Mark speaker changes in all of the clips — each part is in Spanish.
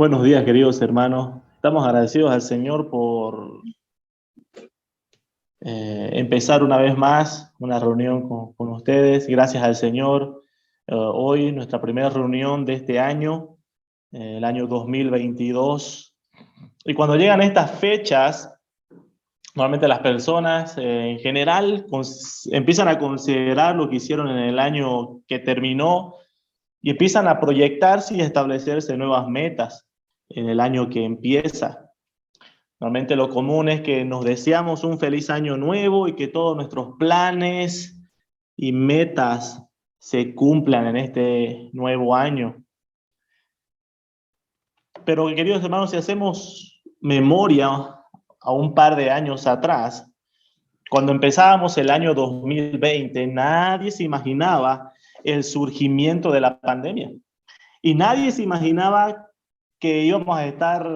Speaker 1: Buenos días, queridos hermanos. Estamos agradecidos al Señor por empezar una vez más una reunión con ustedes. Gracias al Señor. Hoy nuestra primera reunión de este año, el año 2022. Y cuando llegan estas fechas, normalmente las personas en general empiezan a considerar lo que hicieron en el año que terminó y empiezan a proyectarse y a establecerse nuevas metas en el año que empieza. Normalmente lo común es que nos deseamos un feliz año nuevo y que todos nuestros planes y metas se cumplan en este nuevo año. Pero queridos hermanos, si hacemos memoria a un par de años atrás, cuando empezábamos el año 2020, nadie se imaginaba el surgimiento de la pandemia. Y nadie se imaginaba que íbamos a estar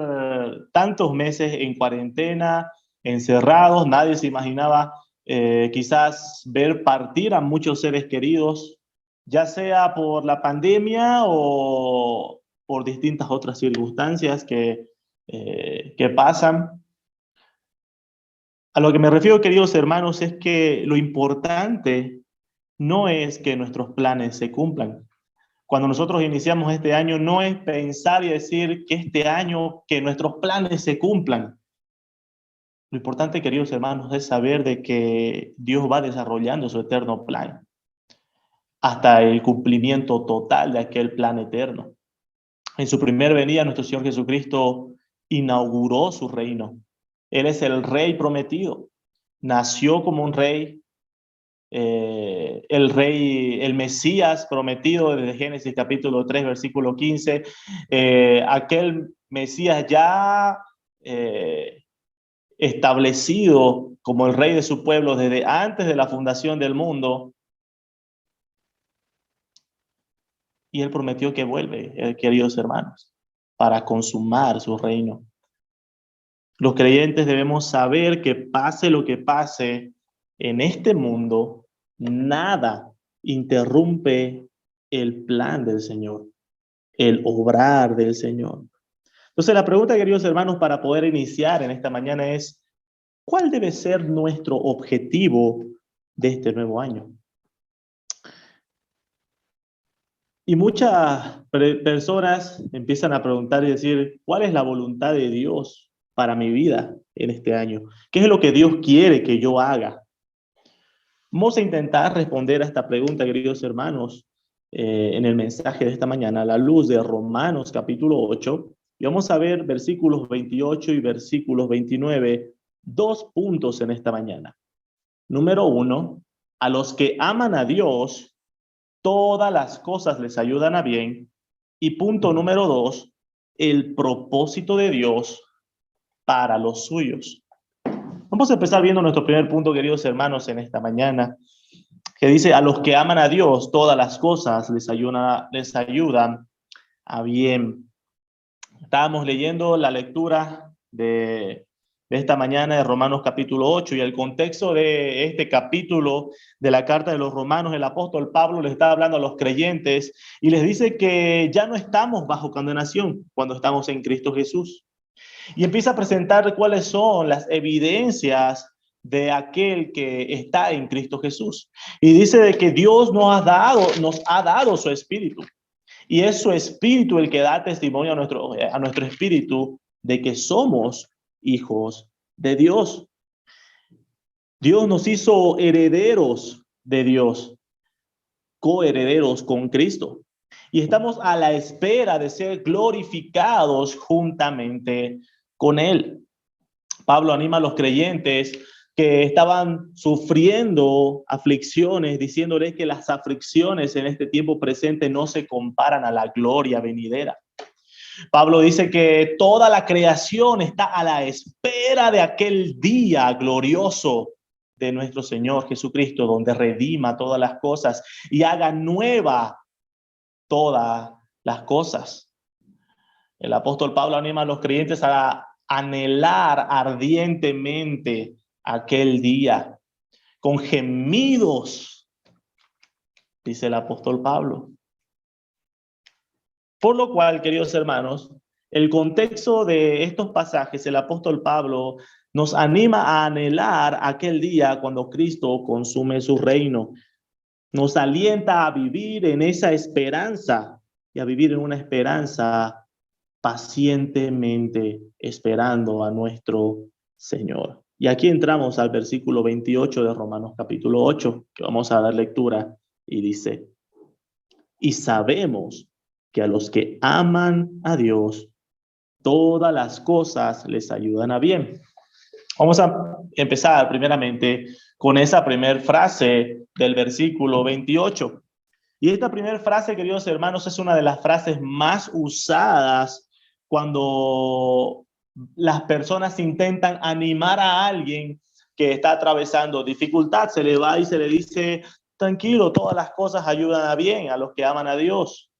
Speaker 1: tantos meses en cuarentena, encerrados. Nadie se imaginaba quizás ver partir a muchos seres queridos, ya sea por la pandemia o por distintas otras circunstancias que pasan. A lo que me refiero, queridos hermanos, es que lo importante no es que nuestros planes se cumplan. Cuando nosotros iniciamos este año, no es pensar y decir que este año, que nuestros planes se cumplan. Lo importante, queridos hermanos, es saber de que Dios va desarrollando su eterno plan hasta el cumplimiento total de aquel plan eterno. En su primer venida, nuestro Señor Jesucristo inauguró su reino. Él es el rey prometido. Nació como un rey, el rey, el Mesías prometido desde Génesis capítulo 3, versículo 15, aquel Mesías ya establecido como el rey de su pueblo desde antes de la fundación del mundo, y él prometió que vuelve, queridos hermanos, para consumar su reino. Los creyentes debemos saber que pase lo que pase en este mundo, nada interrumpe el plan del Señor, el obrar del Señor. Entonces la pregunta, queridos hermanos, para poder iniciar en esta mañana es, ¿cuál debe ser nuestro objetivo de este nuevo año? Y muchas personas empiezan a preguntar y decir, ¿cuál es la voluntad de Dios para mi vida en este año? ¿Qué es lo que Dios quiere que yo haga? Vamos a intentar responder a esta pregunta, queridos hermanos, en el mensaje de esta mañana, a la luz de Romanos capítulo 8, y vamos a ver versículos 28 y versículos 29, dos puntos en esta mañana. Número uno, a los que aman a Dios, todas las cosas les ayudan a bien. Y punto número dos, el propósito de Dios para los suyos. Vamos a empezar viendo nuestro primer punto, queridos hermanos, en esta mañana, que dice, a los que aman a Dios, todas las cosas les ayudan a bien. Estábamos leyendo la lectura de esta mañana de Romanos capítulo 8, y el contexto de este capítulo de la carta de los Romanos, el apóstol Pablo le está hablando a los creyentes y les dice que ya no estamos bajo condenación cuando estamos en Cristo Jesús. Y empieza a presentar cuáles son las evidencias de aquel que está en Cristo Jesús. Y dice de que Dios nos ha dado su espíritu. Y es su espíritu el que da testimonio a nuestro espíritu de que somos hijos de Dios. Dios nos hizo herederos de Dios, coherederos con Cristo. Y estamos a la espera de ser glorificados juntamente con Él. Pablo anima a los creyentes que estaban sufriendo aflicciones, diciéndoles que las aflicciones en este tiempo presente no se comparan a la gloria venidera. Pablo dice que toda la creación está a la espera de aquel día glorioso de nuestro Señor Jesucristo, donde redima todas las cosas y haga nueva todas las cosas. El apóstol Pablo anima a los creyentes a anhelar ardientemente aquel día, con gemidos, dice el apóstol Pablo. Por lo cual, queridos hermanos, el contexto de estos pasajes, el apóstol Pablo nos anima a anhelar aquel día cuando Cristo consume su reino. Nos alienta a vivir en esa esperanza y a vivir en una esperanza pacientemente esperando a nuestro Señor. Y aquí entramos al versículo 28 de Romanos capítulo 8, que vamos a dar lectura, y dice: y sabemos que a los que aman a Dios, todas las cosas les ayudan a bien. Vamos a empezar primeramente con esa primera frase del versículo 28. Y esta primera frase, queridos hermanos, es una de las frases más usadas cuando las personas intentan animar a alguien que está atravesando dificultad. Se le va y se le dice: tranquilo, todas las cosas ayudan a bien a los que aman a Dios.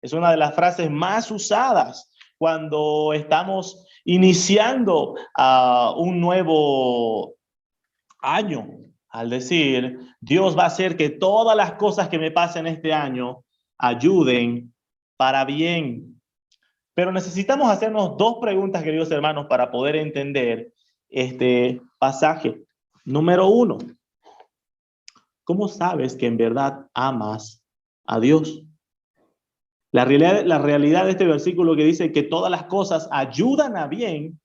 Speaker 1: Es una de las frases más usadas cuando estamos iniciando un nuevo año, al decir: Dios va a hacer que todas las cosas que me pasen este año ayuden para bien. Pero necesitamos hacernos dos preguntas, queridos hermanos, para poder entender este pasaje. Número uno, ¿cómo sabes que en verdad amas a Dios? La realidad de este versículo, que dice que todas las cosas ayudan a bien,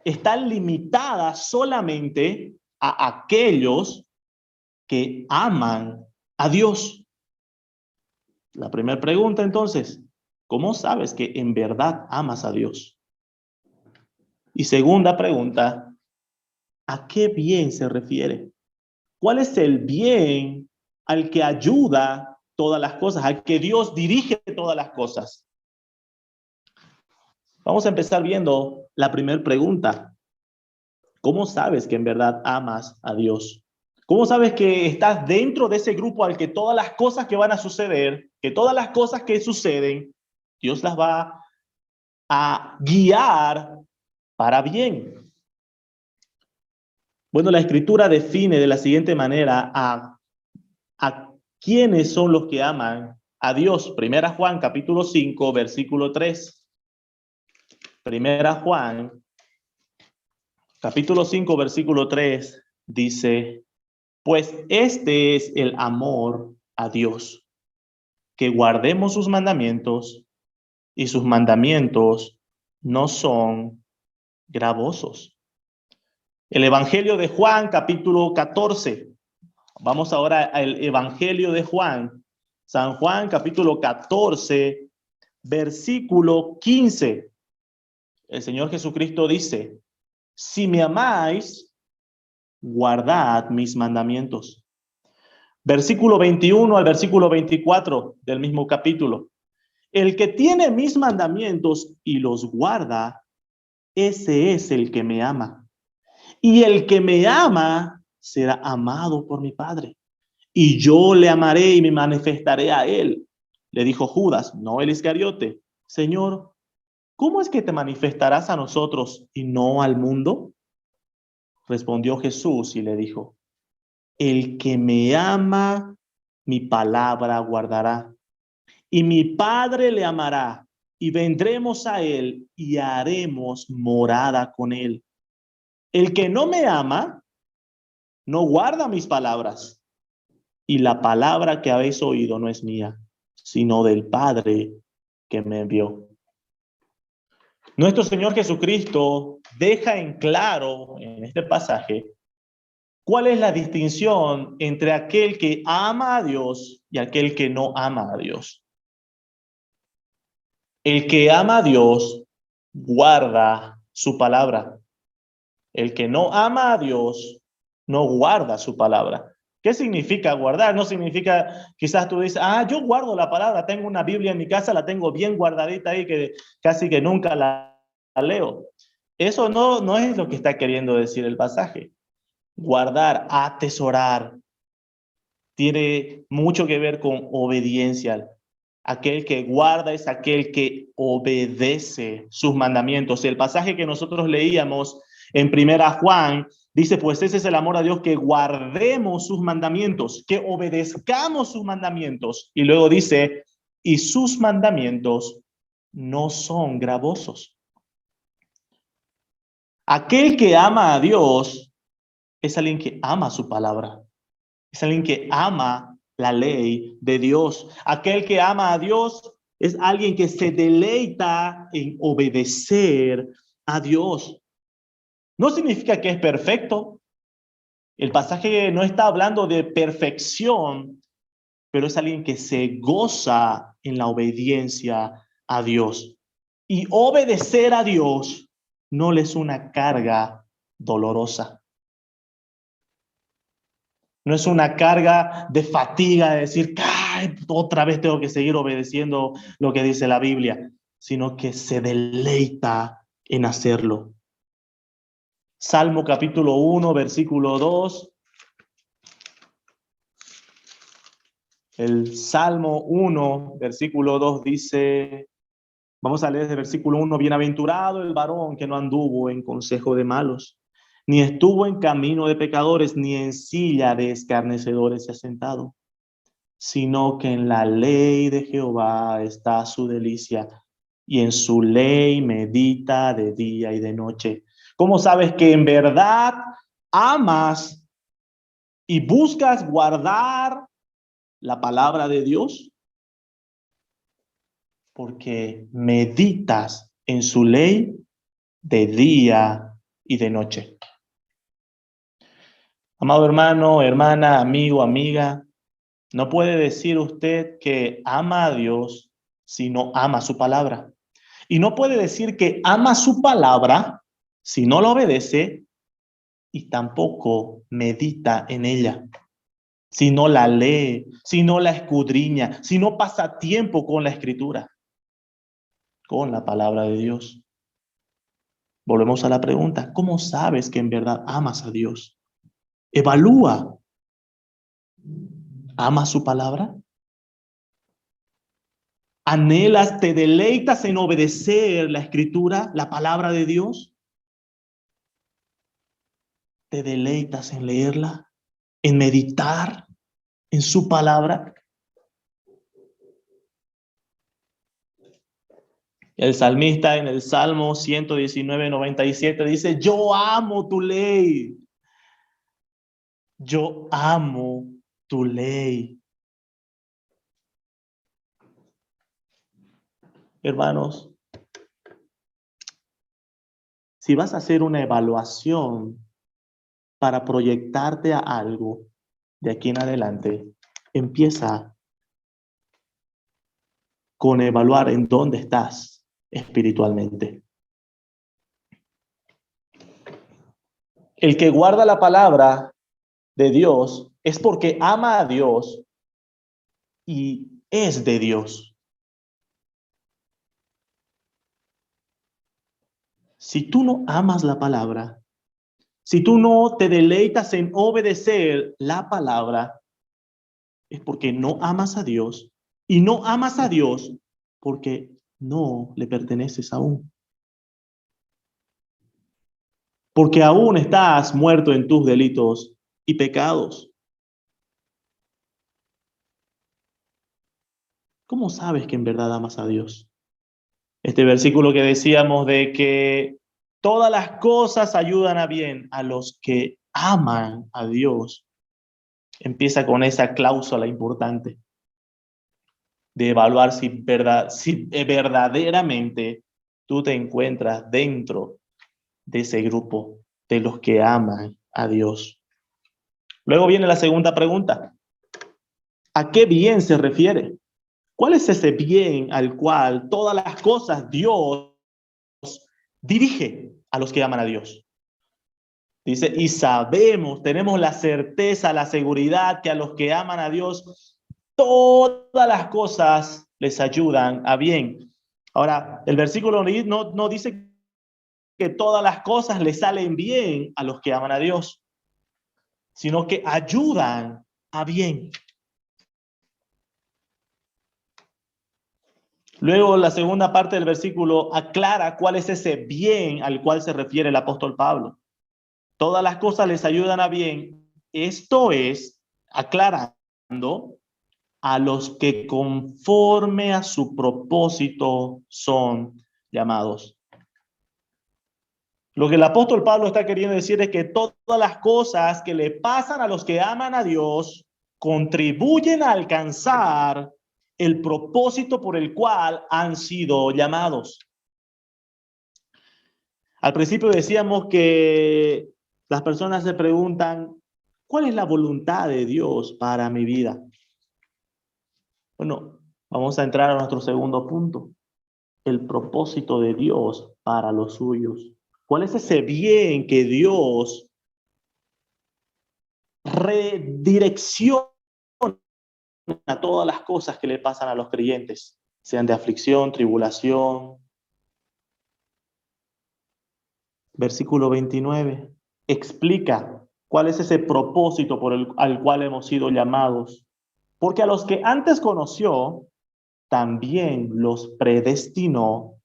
Speaker 1: está limitada solamente a aquellos que aman a Dios. La primera pregunta, entonces, ¿cómo sabes que en verdad amas a Dios? Y segunda pregunta, ¿a qué bien se refiere? ¿Cuál es el bien al que ayuda todas las cosas, al que Dios dirige todas las cosas? Vamos a empezar viendo la primera pregunta. ¿Cómo sabes que en verdad amas a Dios? ¿Cómo sabes que estás dentro de ese grupo al que todas las cosas que van a suceder, que todas las cosas que suceden, Dios las va a guiar para bien? Bueno, la Escritura define de la siguiente manera a quiénes son los que aman a Dios. Primera Juan capítulo 5, versículo 3. Primera Juan capítulo 5, versículo 3 dice: pues este es el amor a Dios, que guardemos sus mandamientos, y sus mandamientos no son gravosos. El Evangelio de Juan, capítulo 14. Vamos ahora al Evangelio de Juan. San Juan, capítulo 14, versículo 15. El Señor Jesucristo dice: si me amáis, guardad mis mandamientos. Versículo 21 al versículo 24 del mismo capítulo. El que tiene mis mandamientos y los guarda, ese es el que me ama. Y el que me ama será amado por mi Padre. Y yo le amaré y me manifestaré a él. Le dijo Judas, no el Iscariote: Señor, ¿cómo es que te manifestarás a nosotros y no al mundo? Respondió Jesús y le dijo: el que me ama, mi palabra guardará, y mi Padre le amará, y vendremos a él y haremos morada con él. El que no me ama, no guarda mis palabras, y la palabra que habéis oído no es mía, sino del Padre que me envió. Nuestro Señor Jesucristo deja en claro en este pasaje cuál es la distinción entre aquel que ama a Dios y aquel que no ama a Dios. El que ama a Dios guarda su palabra. El que no ama a Dios no guarda su palabra. ¿Qué significa guardar? No significa, quizás tú dices: yo guardo la palabra, tengo una Biblia en mi casa, la tengo bien guardadita ahí, que casi que nunca la leo. Eso no es lo que está queriendo decir el pasaje. Guardar, atesorar, tiene mucho que ver con obediencia. Aquel que guarda es aquel que obedece sus mandamientos. El pasaje que nosotros leíamos en Primera Juan dice: pues ese es el amor a Dios, que guardemos sus mandamientos, que obedezcamos sus mandamientos. Y luego dice: y sus mandamientos no son gravosos. Aquel que ama a Dios es alguien que ama su palabra. Es alguien que ama la ley de Dios. Aquel que ama a Dios es alguien que se deleita en obedecer a Dios. No significa que es perfecto. El pasaje no está hablando de perfección, pero es alguien que se goza en la obediencia a Dios. Y obedecer a Dios no le es una carga dolorosa. No es una carga de fatiga de decir, ¡ay! Otra vez tengo que seguir obedeciendo lo que dice la Biblia, sino que se deleita en hacerlo. Salmo capítulo 1, versículo 2. El Salmo 1, versículo 2 dice, vamos a leer desde el versículo 1, bienaventurado el varón que no anduvo en consejo de malos, ni estuvo en camino de pecadores, ni en silla de escarnecedores se ha sentado, sino que en la ley de Jehová está su delicia, y en su ley medita de día y de noche. ¿Cómo sabes que en verdad amas y buscas guardar la palabra de Dios? Porque meditas en su ley de día y de noche. Amado hermano, hermana, amigo, amiga, no puede decir usted que ama a Dios si no ama su palabra. Y no puede decir que ama su palabra si no la obedece y tampoco medita en ella. Si no la lee, si no la escudriña, si no pasa tiempo con la escritura, con la palabra de Dios. Volvemos a la pregunta, ¿cómo sabes que en verdad amas a Dios? Evalúa. ¿Amas su palabra? ¿Anhelas, te deleitas en obedecer la escritura, la palabra de Dios? ¿Te deleitas en leerla, en meditar en su palabra? El salmista en el Salmo 119:97 dice, yo amo tu ley. Yo amo tu ley. Hermanos, si vas a hacer una evaluación para proyectarte a algo de aquí en adelante, empieza con evaluar en dónde estás espiritualmente. El que guarda la palabra de Dios es porque ama a Dios y es de Dios. Si tú no amas la palabra, si tú no te deleitas en obedecer la palabra, es porque no amas a Dios y no amas a Dios porque no le perteneces aún. Porque aún estás muerto en tus delitos y pecados. ¿Cómo sabes que en verdad amas a Dios? Este versículo que decíamos de que todas las cosas ayudan a bien a los que aman a Dios, empieza con esa cláusula importante de evaluar si verdaderamente tú te encuentras dentro de ese grupo de los que aman a Dios. Luego viene la segunda pregunta. ¿A qué bien se refiere? ¿Cuál es ese bien al cual todas las cosas Dios dirige a los que aman a Dios? Dice, y sabemos, tenemos la certeza, la seguridad que a los que aman a Dios, todas las cosas les ayudan a bien. Ahora, el versículo no dice que todas las cosas les salen bien a los que aman a Dios, sino que ayudan a bien. Luego la segunda parte del versículo aclara cuál es ese bien al cual se refiere el apóstol Pablo. Todas las cosas les ayudan a bien. Esto es aclarando a los que conforme a su propósito son llamados. Lo que el apóstol Pablo está queriendo decir es que todas las cosas que le pasan a los que aman a Dios contribuyen a alcanzar el propósito por el cual han sido llamados. Al principio decíamos que las personas se preguntan, ¿cuál es la voluntad de Dios para mi vida? Bueno, vamos a entrar a nuestro segundo punto, el propósito de Dios para los suyos. ¿Cuál es ese bien que Dios redirecciona a todas las cosas que le pasan a los creyentes, sean de aflicción, tribulación? Versículo 29 explica cuál es ese propósito al cual hemos sido llamados. Porque a los que antes conoció, también los predestinó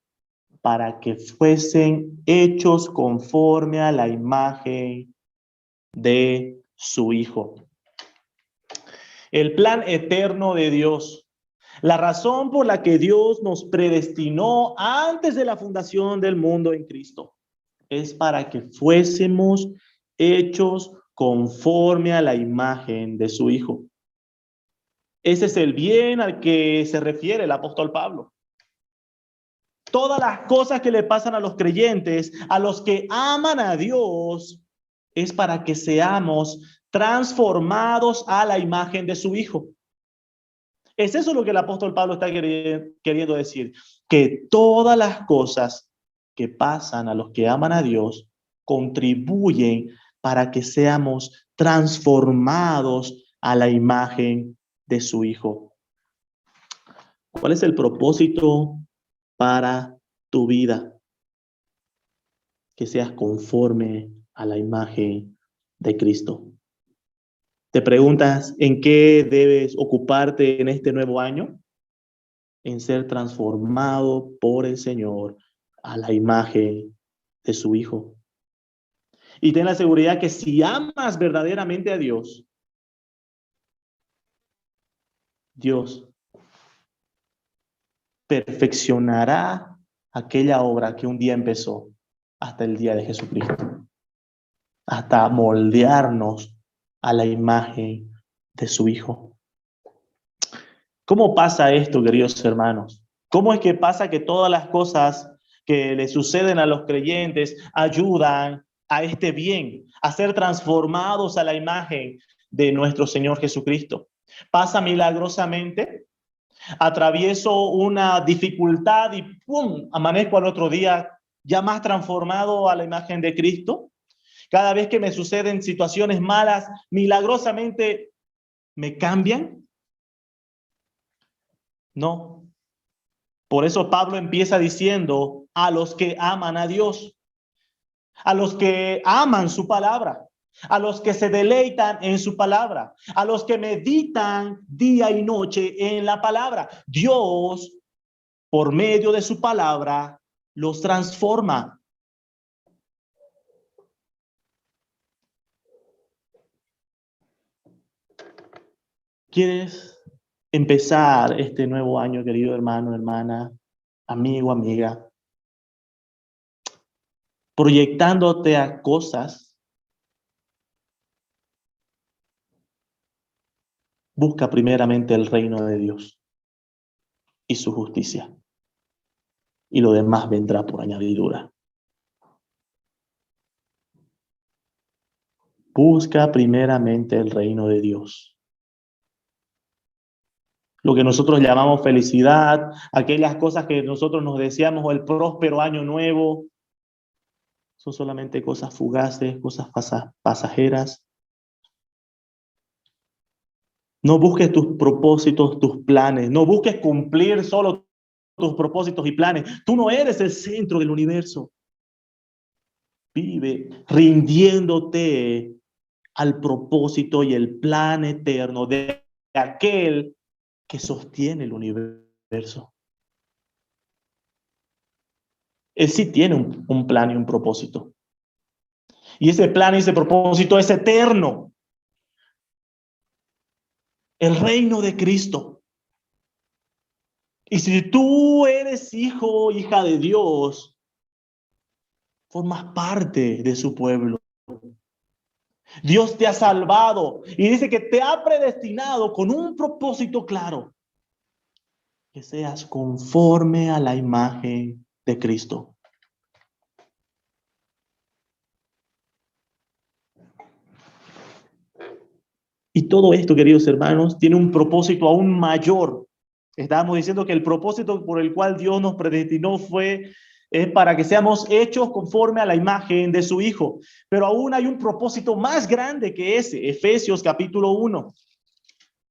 Speaker 1: para que fuesen hechos conforme a la imagen de su Hijo. El plan eterno de Dios, la razón por la que Dios nos predestinó antes de la fundación del mundo en Cristo, es para que fuésemos hechos conforme a la imagen de su Hijo. Ese es el bien al que se refiere el apóstol Pablo. Todas las cosas que le pasan a los creyentes, a los que aman a Dios, es para que seamos transformados a la imagen de su Hijo. Es eso lo que el apóstol Pablo está queriendo decir, que todas las cosas que pasan a los que aman a Dios contribuyen para que seamos transformados a la imagen de su Hijo. ¿Cuál es el propósito para tu vida? Que seas conforme a la imagen de Cristo. ¿Te preguntas en qué debes ocuparte en este nuevo año? En ser transformado por el Señor a la imagen de su Hijo. Y ten la seguridad que si amas verdaderamente a Dios, Dios perfeccionará aquella obra que un día empezó hasta el día de Jesucristo, hasta moldearnos a la imagen de su Hijo. ¿Cómo pasa esto, queridos hermanos? ¿Cómo es que pasa que todas las cosas que le suceden a los creyentes ayudan a este bien, a ser transformados a la imagen de nuestro Señor Jesucristo? Pasa milagrosamente. Atravieso una dificultad y ¡pum!, amanezco al otro día ya más transformado a la imagen de Cristo. Cada vez que me suceden situaciones malas, milagrosamente me cambian. No. Por eso Pablo empieza diciendo a los que aman a Dios, a los que aman su palabra, a los que se deleitan en su palabra, a los que meditan día y noche en la palabra. Dios, por medio de su palabra, los transforma. ¿Quieres empezar este nuevo año, querido hermano, hermana, amigo, amiga, proyectándote a cosas? Busca primeramente el reino de Dios y su justicia, y lo demás vendrá por añadidura. Busca primeramente el reino de Dios. Lo que nosotros llamamos felicidad, aquellas cosas que nosotros nos deseamos, o el próspero año nuevo, son solamente cosas fugaces, cosas pasajeras. No busques tus propósitos, tus planes. No busques cumplir solo tus propósitos y planes. Tú no eres el centro del universo. Vive rindiéndote al propósito y el plan eterno de aquel que sostiene el universo. Él sí tiene un plan y un propósito. Y ese plan y ese propósito es eterno. el reino de Cristo. Y si tú eres hijo o hija de Dios, formas parte de su pueblo. Dios te ha salvado y dice que te ha predestinado con un propósito claro, que seas conforme a la imagen de Cristo. Y todo esto, queridos hermanos, tiene un propósito aún mayor. Estábamos diciendo que el propósito por el cual Dios nos predestinó es para que seamos hechos conforme a la imagen de su Hijo. Pero aún hay un propósito más grande que ese. Efesios capítulo 1.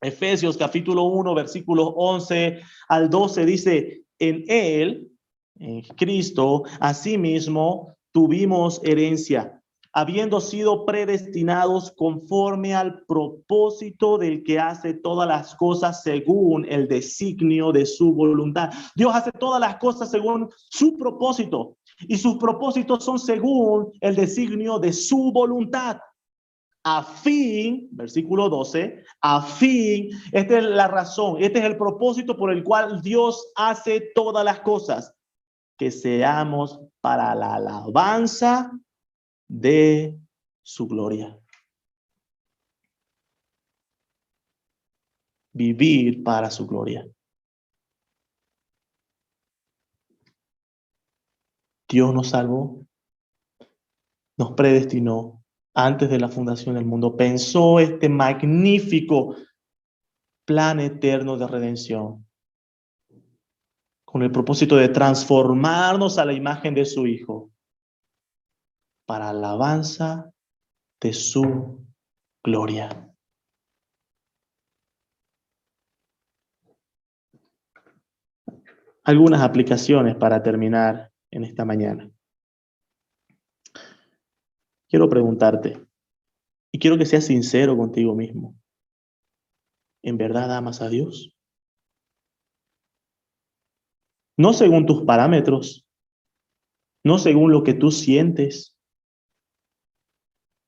Speaker 1: Efesios capítulo 1, versículos 11 al 12 dice, en Él, en Cristo, asimismo tuvimos herencia, habiendo sido predestinados conforme al propósito del que hace todas las cosas según el designio de su voluntad. Dios hace todas las cosas según su propósito, y sus propósitos son según el designio de su voluntad. A fin, versículo 12, a fin, esta es la razón, este es el propósito por el cual Dios hace todas las cosas, que seamos para la alabanza de su gloria. Vivir para su gloria. Dios nos salvó, nos predestinó antes de la fundación del mundo, pensó este magnífico plan eterno de redención con el propósito de transformarnos a la imagen de su Hijo para alabanza de su gloria. Algunas aplicaciones para terminar en esta mañana. Quiero preguntarte, y quiero que seas sincero contigo mismo. ¿En verdad amas a Dios? No según tus parámetros, no según lo que tú sientes,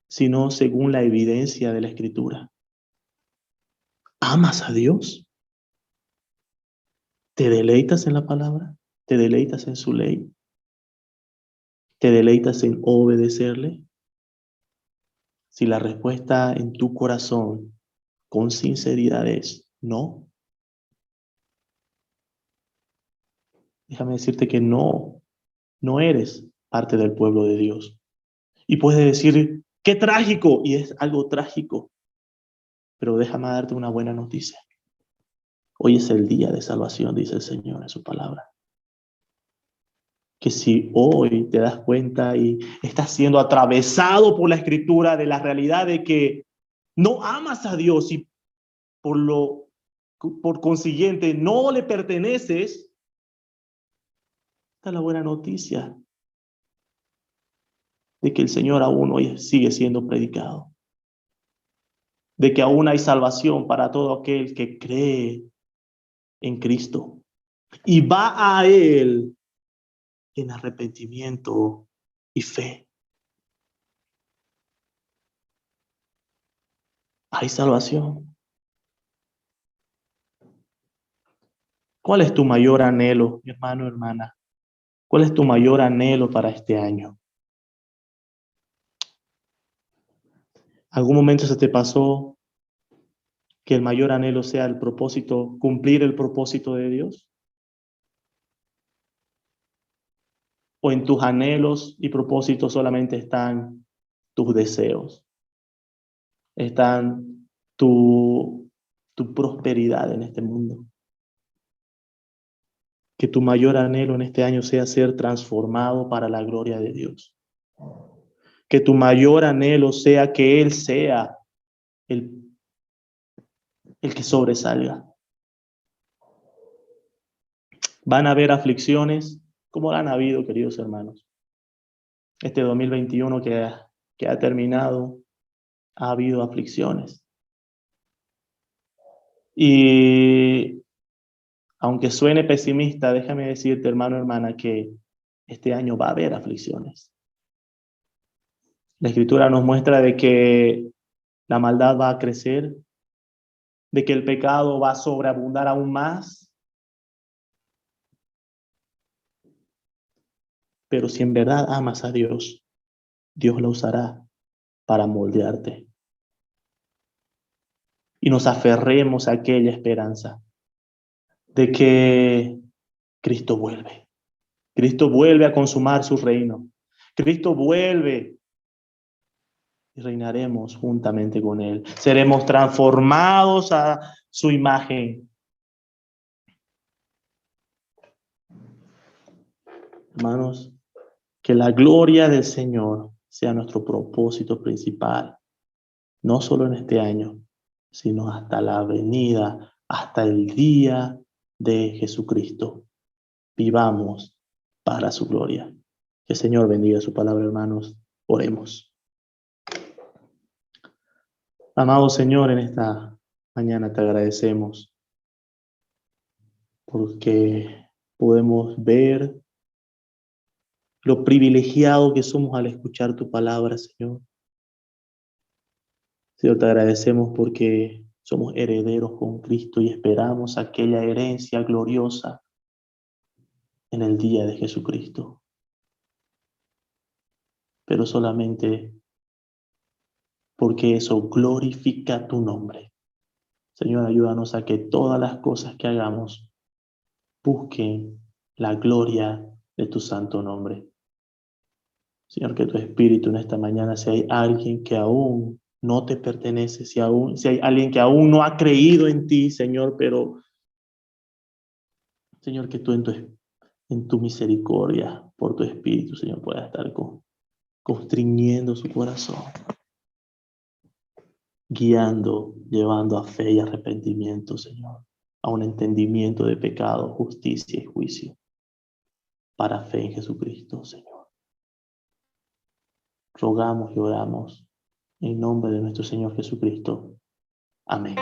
Speaker 1: sino según la evidencia de la Escritura. ¿Amas a Dios? ¿Te deleitas en la palabra? ¿Te deleitas en su ley? ¿Te deleitas en obedecerle? Si la respuesta en tu corazón con sinceridad es no, déjame decirte que no eres parte del pueblo de Dios. Y puedes decir, qué trágico, y es algo trágico, pero déjame darte una buena noticia. Hoy es el día de salvación, dice el Señor en su palabra. Que si hoy te das cuenta y estás siendo atravesado por la Escritura de la realidad de que no amas a Dios y por consiguiente no le perteneces, esta es la buena noticia de que el Señor aún hoy sigue siendo predicado, de que aún hay salvación para todo aquel que cree en Cristo y va a Él en arrepentimiento y fe. Hay salvación. ¿Cuál es tu mayor anhelo, mi hermano, hermana? ¿Cuál es tu mayor anhelo para este año? ¿Algún momento se te pasó que el mayor anhelo sea el propósito, cumplir el propósito de Dios? ¿O en tus anhelos y propósitos solamente están tus deseos? Están tu prosperidad en este mundo. Que tu mayor anhelo en este año sea ser transformado para la gloria de Dios. Que tu mayor anhelo sea que Él sea el, el que sobresalga. Van a haber aflicciones, como han habido, queridos hermanos. Este 2021 que ha terminado, ha habido aflicciones. Y aunque suene pesimista, déjame decirte, hermano, hermana, que este año va a haber aflicciones. La Escritura nos muestra de que la maldad va a crecer, de que el pecado va a sobreabundar aún más. Pero si en verdad amas a Dios, Dios lo usará para moldearte. Y nos aferremos a aquella esperanza de que Cristo vuelve. Cristo vuelve a consumar su reino. Cristo vuelve y reinaremos juntamente con Él. Seremos transformados a su imagen. Hermanos, que la gloria del Señor sea nuestro propósito principal, no solo en este año, sino hasta la venida, hasta el día de Jesucristo. Vivamos para su gloria. Que el Señor bendiga su palabra, hermanos. Oremos. Amado Señor, en esta mañana te agradecemos porque podemos ver lo privilegiado que somos al escuchar tu palabra, Señor. Señor, te agradecemos porque somos herederos con Cristo y esperamos aquella herencia gloriosa en el día de Jesucristo. Pero solamente porque eso glorifica tu nombre. Señor, ayúdanos a que todas las cosas que hagamos busquen la gloria de tu santo nombre. Señor, que tu Espíritu en esta mañana, si hay alguien que aún no te pertenece, si hay alguien que aún no ha creído en ti, Señor, pero, Señor, que tú en tu misericordia, por tu Espíritu, Señor, puedas estar constriñendo su corazón, guiando, llevando a fe y arrepentimiento, Señor, a un entendimiento de pecado, justicia y juicio, para fe en Jesucristo, Señor. Rogamos y oramos en nombre de nuestro Señor Jesucristo. Amén.